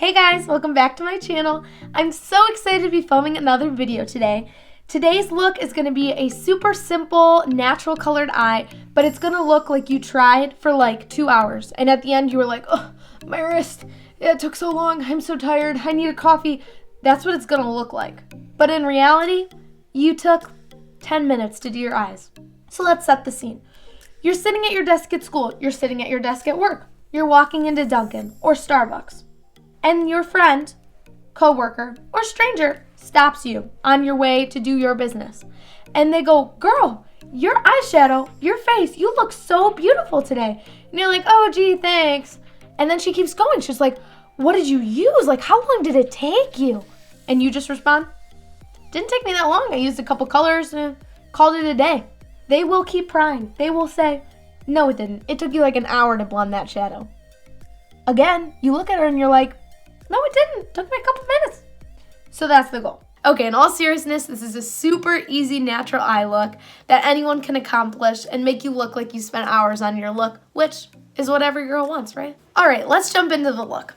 Hey guys, welcome back to my channel. I'm so excited to be filming another video today. Today's look is going to be a super simple, natural colored eye, but it's going to look like you tried for like 2 hours. And at the end you were like, oh, my wrist, it took so long, I'm so tired, I need a coffee. That's what it's going to look like. But in reality, you took 10 minutes to do your eyes. So let's set the scene. You're sitting at your desk at school, you're sitting at your desk at work, you're walking into Dunkin' or Starbucks. And your friend, coworker, or stranger stops you on your way to do your business. And they go, girl, your eyeshadow, your face, you look so beautiful today. And you're like, oh, gee, thanks. And then she keeps going. She's like, what did you use? Like, how long did it take you? And you just respond, didn't take me that long. I used a couple colors and called it a day. They will keep prying. They will say, no, it didn't. It took you like an hour to blend that shadow. Again, you look at her and you're like, no, it didn't. It took me a couple minutes. So that's the goal. Okay, in all seriousness, this is a super easy natural eye look that anyone can accomplish and make you look like you spent hours on your look, which is what every girl wants, right? All right, let's jump into the look.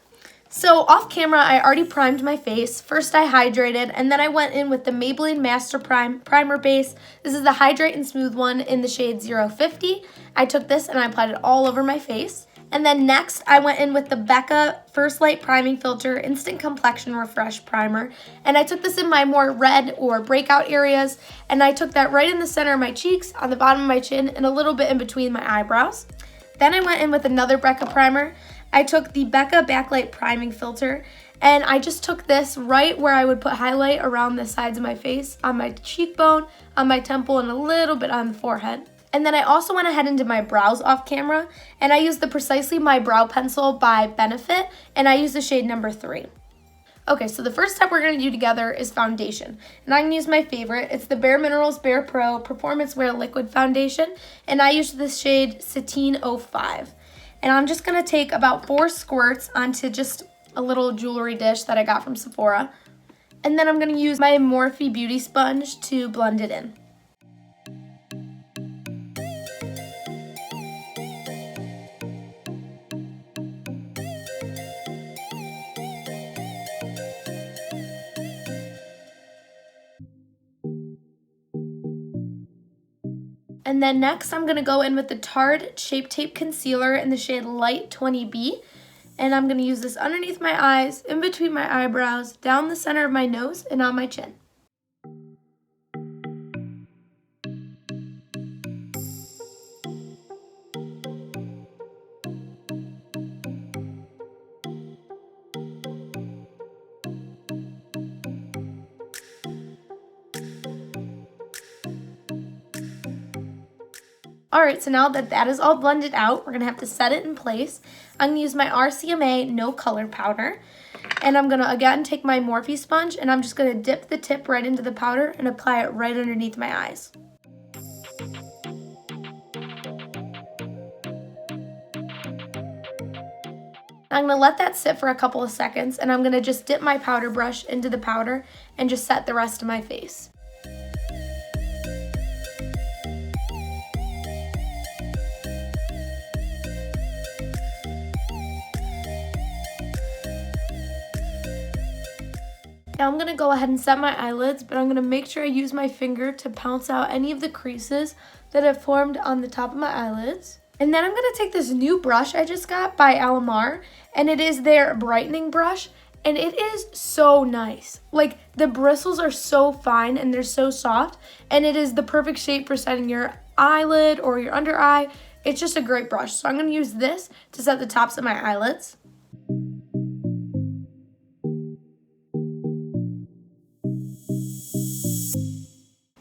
So off camera, I already primed my face. First I hydrated, and then I went in with the Maybelline Master Prime Primer Base. This is the Hydrate and Smooth one in the shade 050. I took this and I applied it all over my face. And then next, I went in with the BECCA First Light Priming Filter Instant Complexion Refresh Primer. And I took this in my more red or breakout areas. And I took that right in the center of my cheeks, on the bottom of my chin, and a little bit in between my eyebrows. Then I went in with another BECCA primer. I took the BECCA Backlight Priming Filter. And I just took this right where I would put highlight around the sides of my face, on my cheekbone, on my temple, and a little bit on the forehead. And then I also went ahead and did my brows off camera, and I used the Precisely My Brow Pencil by Benefit, and I used the shade number 3. Okay, so the first step we're going to do together is foundation. And I'm going to use my favorite. It's the BareMinerals BarePro Performance Wear Liquid Foundation, and I used the shade Sateen 05. And I'm just going to take about 4 squirts onto just a little jewelry dish that I got from Sephora. And then I'm going to use my MORPHE Beauty Sponge to blend it in. And then next, I'm going to go in with the Tarte Shape Tape Concealer in the shade Light 20B. And I'm going to use this underneath my eyes, in between my eyebrows, down the center of my nose, and on my chin. Alright, so now that that is all blended out, we're going to have to set it in place. I'm going to use my RCMA No Color Powder. And I'm going to, again, take my Morphe sponge, and I'm just going to dip the tip right into the powder and apply it right underneath my eyes. I'm going to let that sit for a couple of seconds, and I'm going to just dip my powder brush into the powder and just set the rest of my face. Now I'm going to go ahead and set my eyelids, but I'm going to make sure I use my finger to pounce out any of the creases that have formed on the top of my eyelids. And then I'm going to take this new brush I just got by Alamar, and it is their brightening brush, and it is so nice. Like, the bristles are so fine and they're so soft, and it is the perfect shape for setting your eyelid or your under eye. It's just a great brush. So I'm going to use this to set the tops of my eyelids.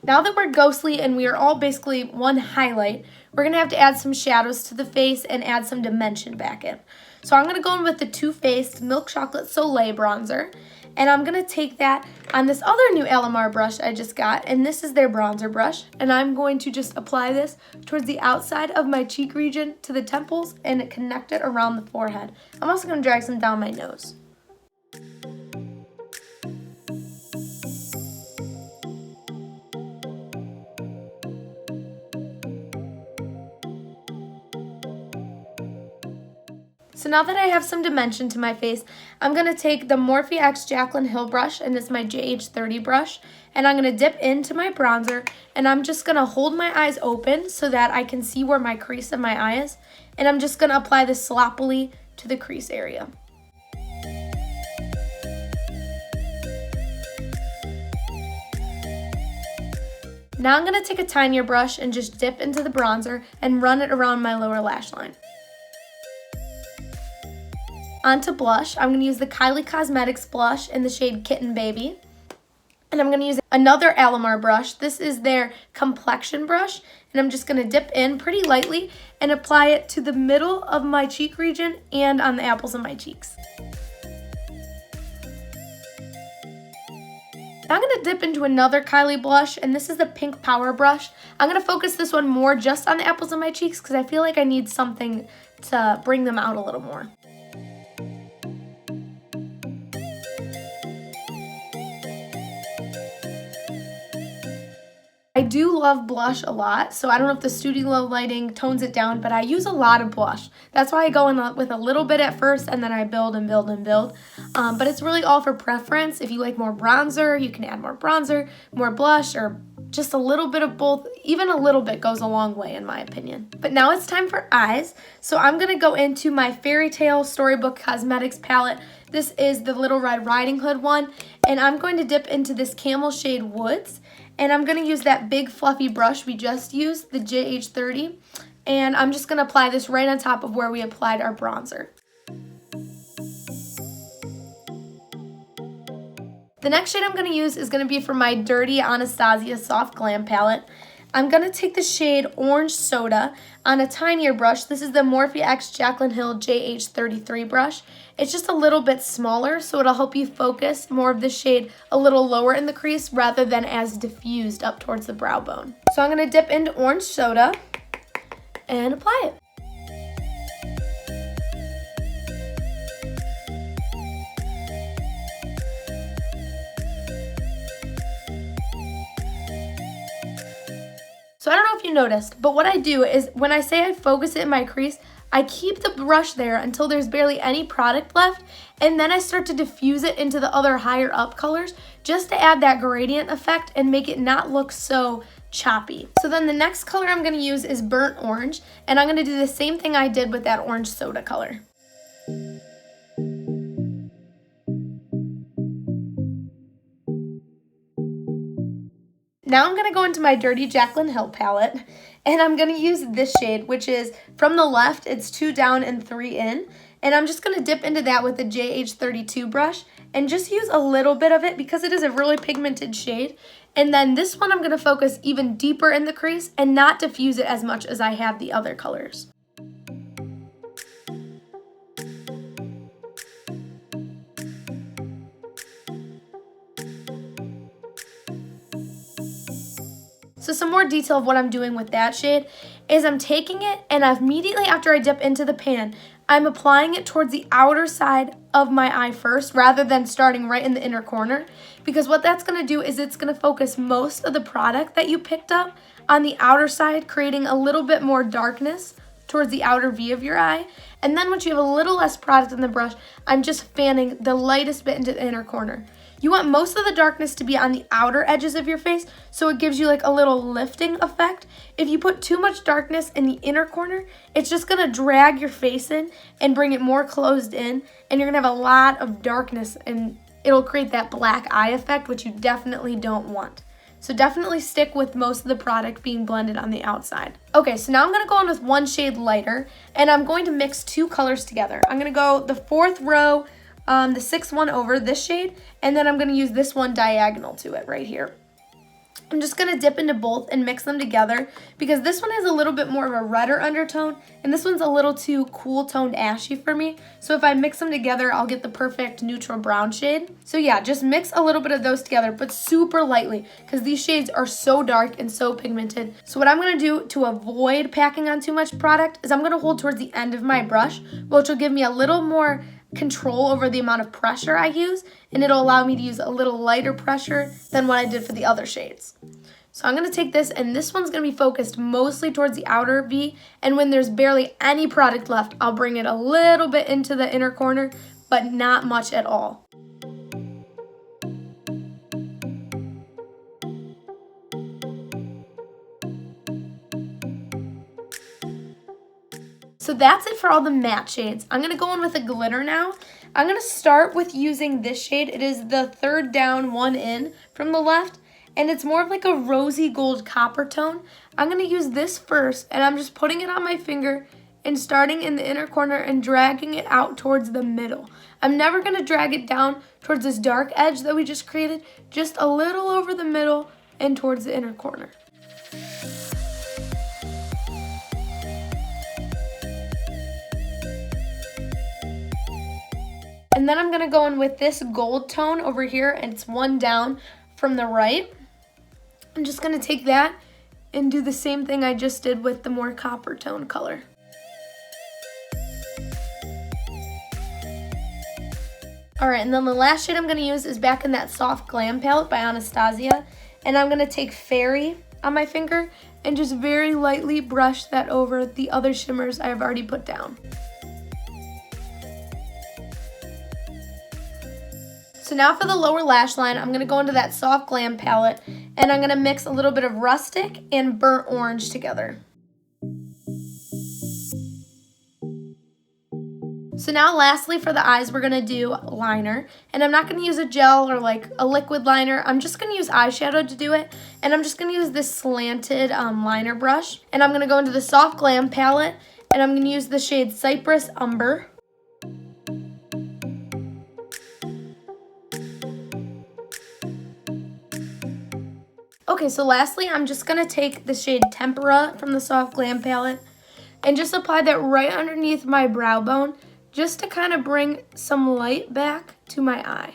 Now that we're ghostly and we are all basically one highlight, we're going to have to add some shadows to the face and add some dimension back in. So I'm going to go in with the Too Faced Milk Chocolate Soleil bronzer, and I'm going to take that on this other new Alamar brush I just got, and this is their bronzer brush, and I'm going to just apply this towards the outside of my cheek region to the temples and connect it around the forehead. I'm also going to drag some down my nose. So now that I have some dimension to my face, I'm going to take the Morphe X Jaclyn Hill brush, and it's my JH30 brush, and I'm going to dip into my bronzer, and I'm just going to hold my eyes open so that I can see where my crease of my eye is, and I'm just going to apply this sloppily to the crease area. Now I'm going to take a tinier brush and just dip into the bronzer and run it around my lower lash line. Onto blush, I'm going to use the KYLIE Cosmetics blush in the shade Kitten Baby. And I'm going to use another Alamar brush. This is their Complexion brush. And I'm just going to dip in pretty lightly and apply it to the middle of my cheek region and on the apples of my cheeks. Now I'm going to dip into another KYLIE blush, and this is the Pink Power brush. I'm going to focus this one more just on the apples of my cheeks because I feel like I need something to bring them out a little more. I do love blush a lot, so I don't know if the studio lighting tones it down, but I use a lot of blush. That's why I go in with a little bit at first, and then I build and build and build. But it's really all for preference. If you like more bronzer, you can add more bronzer, more blush, or just a little bit of both. Even a little bit goes a long way in my opinion. But now it's time for eyes. So I'm going to go into my Fairy Tale Storybook Cosmetics palette. This is the Little Red Riding Hood one, and I'm going to dip into this Camel Shade Woods. And I'm going to use that big fluffy brush we just used, the JH30, and I'm just going to apply this right on top of where we applied our bronzer. The next shade I'm going to use is going to be for my Dirty Anastasia Soft Glam palette. I'm going to take the shade Orange Soda on a tinier brush. This is the Morphe X Jaclyn Hill JH33 brush. It's just a little bit smaller, so it'll help you focus more of the shade a little lower in the crease rather than as diffused up towards the brow bone. So I'm going to dip into Orange Soda and apply it. So I don't know if you noticed, but what I do is when I say I focus it in my crease, I keep the brush there until there's barely any product left, and then I start to diffuse it into the other higher up colors just to add that gradient effect and make it not look so choppy. So then the next color I'm going to use is Burnt Orange, and I'm going to do the same thing I did with that Orange Soda color. Now I'm going to go into my Dirty Jaclyn Hill palette, and I'm going to use this shade, which is from the left, it's 2 down and 3 in, and I'm just going to dip into that with the JH32 brush and just use a little bit of it because it is a really pigmented shade. And then this one I'm going to focus even deeper in the crease and not diffuse it as much as I have the other colors. So some more detail of what I'm doing with that shade is I'm taking it and immediately after I dip into the pan, I'm applying it towards the outer side of my eye first rather than starting right in the inner corner, because what that's going to do is it's going to focus most of the product that you picked up on the outer side, creating a little bit more darkness towards the outer V of your eye. And then once you have a little less product in the brush, I'm just fanning the lightest bit into the inner corner. You want most of the darkness to be on the outer edges of your face, so it gives you like a little lifting effect. If you put too much darkness in the inner corner, it's just gonna drag your face in and bring it more closed in, and you're gonna have a lot of darkness and it'll create that black eye effect, which you definitely don't want. So definitely stick with most of the product being blended on the outside. Okay, so now I'm gonna go in with one shade lighter, and I'm going to mix 2 colors together. I'm gonna go the 4th row, the 6th one over this shade, and then I'm going to use this one diagonal to it right here. I'm just going to dip into both and mix them together because this one has a little bit more of a redder undertone and this one's a little too cool toned ashy for me. So if I mix them together, I'll get the perfect neutral brown shade. So yeah, just mix a little bit of those together, but super lightly because these shades are so dark and so pigmented. So what I'm going to do to avoid packing on too much product is I'm going to hold towards the end of my brush, which will give me a little more control over the amount of pressure I use, and it'll allow me to use a little lighter pressure than what I did for the other shades. So I'm going to take this, and this one's going to be focused mostly towards the outer V, and when there's barely any product left, I'll bring it a little bit into the inner corner, but not much at all. So that's it for all the matte shades. I'm going to go in with a glitter now. I'm going to start with using this shade. It is the third down, one in from the left, and it's more of like a rosy gold copper tone. I'm going to use this first, and I'm just putting it on my finger and starting in the inner corner and dragging it out towards the middle. I'm never going to drag it down towards this dark edge that we just created, just a little over the middle and towards the inner corner. And then I'm going to go in with this gold tone over here, and it's one down from the right. I'm just going to take that and do the same thing I just did with the more copper tone color. Alright, and then the last shade I'm going to use is back in that soft Glam palette by ANASTASIA. And I'm going to take Fairy on my finger and just very lightly brush that over the other shimmers I've already put down. So now for the lower lash line, I'm going to go into that soft Glam palette, and I'm going to mix a little bit of Rustic and Burnt Orange together. So now lastly for the eyes, we're going to do liner, and I'm not going to use a gel or like a liquid liner. I'm just going to use eyeshadow to do it, and I'm just going to use this slanted liner brush, and I'm going to go into the soft Glam palette, and I'm going to use the shade Cypress Umber. Okay, so lastly, I'm just going to take the shade Tempera from the soft Glam palette and just apply that right underneath my brow bone, just to kind of bring some light back to my eye.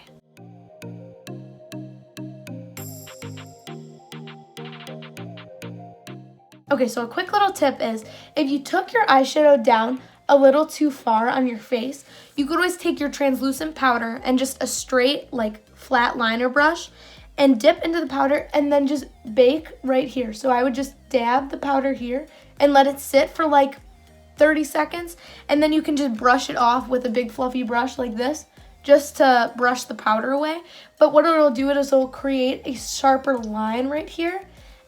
Okay, so a quick little tip is, if you took your eyeshadow down a little too far on your face, you could always take your translucent powder and just a straight, like, flat liner brush and dip into the powder and then just bake right here. So I would just dab the powder here and let it sit for like 30 seconds, and then you can just brush it off with a big fluffy brush like this, just to brush the powder away. But what it'll do is it'll create a sharper line right here.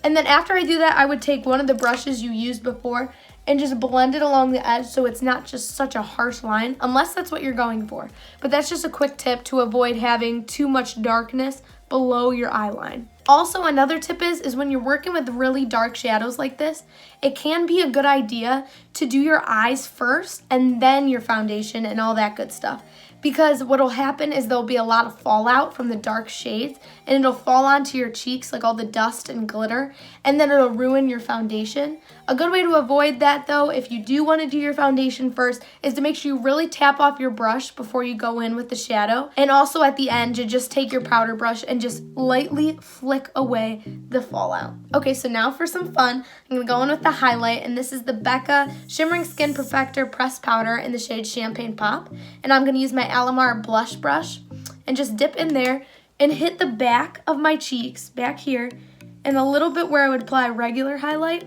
And then after I do that, I would take one of the brushes you used before and just blend it along the edge so it's not just such a harsh line, unless that's what you're going for. But that's just a quick tip to avoid having too much darkness below your eye line. Also, another tip is when you're working with really dark shadows like this, it can be a good idea to do your eyes first and then your foundation and all that good stuff. Because what'll happen is there'll be a lot of fallout from the dark shades, and it'll fall onto your cheeks like all the dust and glitter, and then it'll ruin your foundation. A good way to avoid that though, if you do want to do your foundation first, is to make sure you really tap off your brush before you go in with the shadow. And also at the end, you just take your powder brush and just lightly flick away the fallout. Okay, so now for some fun, I'm going to go in with the highlight, and this is the BECCA Shimmering Skin Perfector Pressed Powder in the shade Champagne Pop. And I'm going to use my Alamar blush brush and just dip in there and hit the back of my cheeks, back here, and a little bit where I would apply regular highlight,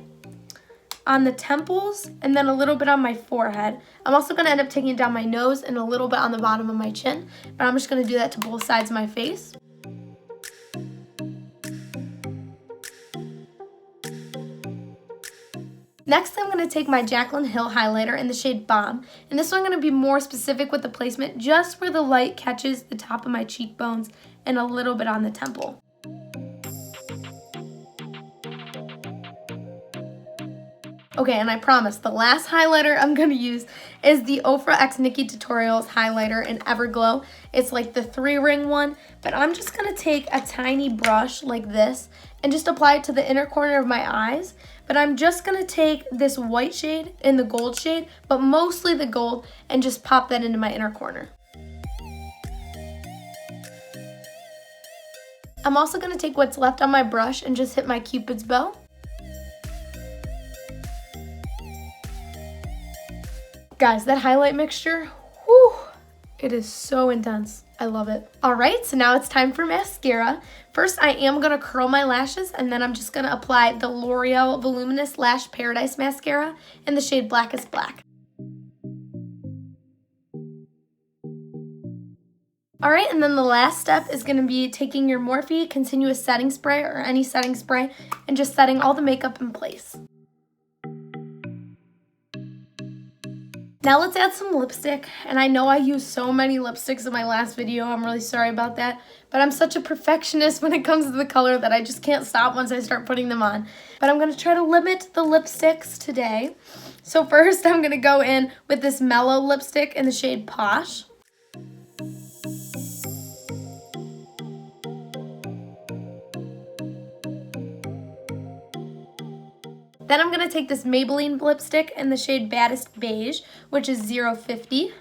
on the temples, and then a little bit on my forehead. I'm also going to end up taking it down my nose and a little bit on the bottom of my chin, but I'm just going to do that to both sides of my face. Next, I'm going to take my Jaclyn Hill highlighter in the shade Bomb, and this one I'm going to be more specific with the placement, just where the light catches the top of my cheekbones and a little bit on the temple. Okay, and I promise the last highlighter I'm going to use is the OFRA x NikkieTutorials highlighter in Everglow. It's like the 3-ring one, but I'm just going to take a tiny brush like this and just apply it to the inner corner of my eyes. But I'm just going to take this white shade and the gold shade, but mostly the gold, and just pop that into my inner corner. I'm also going to take what's left on my brush and just hit my Cupid's bow. Guys, that highlight mixture, whew, It is so intense. I love it. All right, so now it's time for mascara. First, I am gonna curl my lashes, and then I'm just gonna apply the L'Oreal Voluminous Lash Paradise Mascara in the shade Blackest Black. All right, and then the last step is gonna be taking your Morphe Continuous Setting Spray or any setting spray and just setting all the makeup in place. Now let's add some lipstick, and I know I used so many lipsticks in my last video. I'm really sorry about that, but I'm such a perfectionist when it comes to the color that I just can't stop once I start putting them on. But I'm gonna try to limit the lipsticks today. So first I'm gonna go in with this mellow lipstick in the shade Posh. Then I'm going to take this Maybelline lipstick in the shade Baddest Beige, which is 050.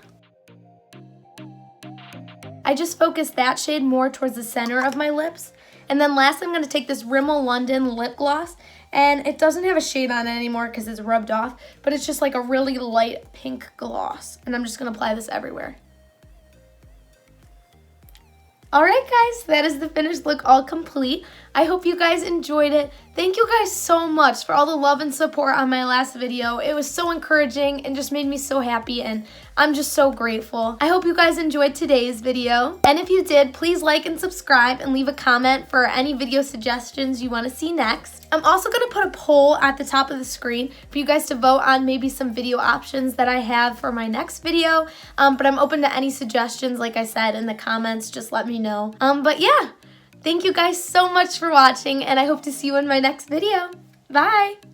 I just focused that shade more towards the center of my lips. And then last I'm going to take this Rimmel London lip gloss, and it doesn't have a shade on it anymore because it's rubbed off, but it's just like a really light pink gloss. And I'm just going to apply this everywhere. Alright guys, that is the finished look all complete. I hope you guys enjoyed it. Thank you guys so much for all the love and support on my last video. It was so encouraging and just made me so happy, and I'm just so grateful. I hope you guys enjoyed today's video. And if you did, please like and subscribe and leave a comment for any video suggestions you want to see next. I'm also going to put a poll at the top of the screen for you guys to vote on maybe some video options that I have for my next video. But I'm open to any suggestions, like I said, in the comments. Just let me know. But yeah. Thank you guys so much for watching, and I hope to see you in my next video. Bye!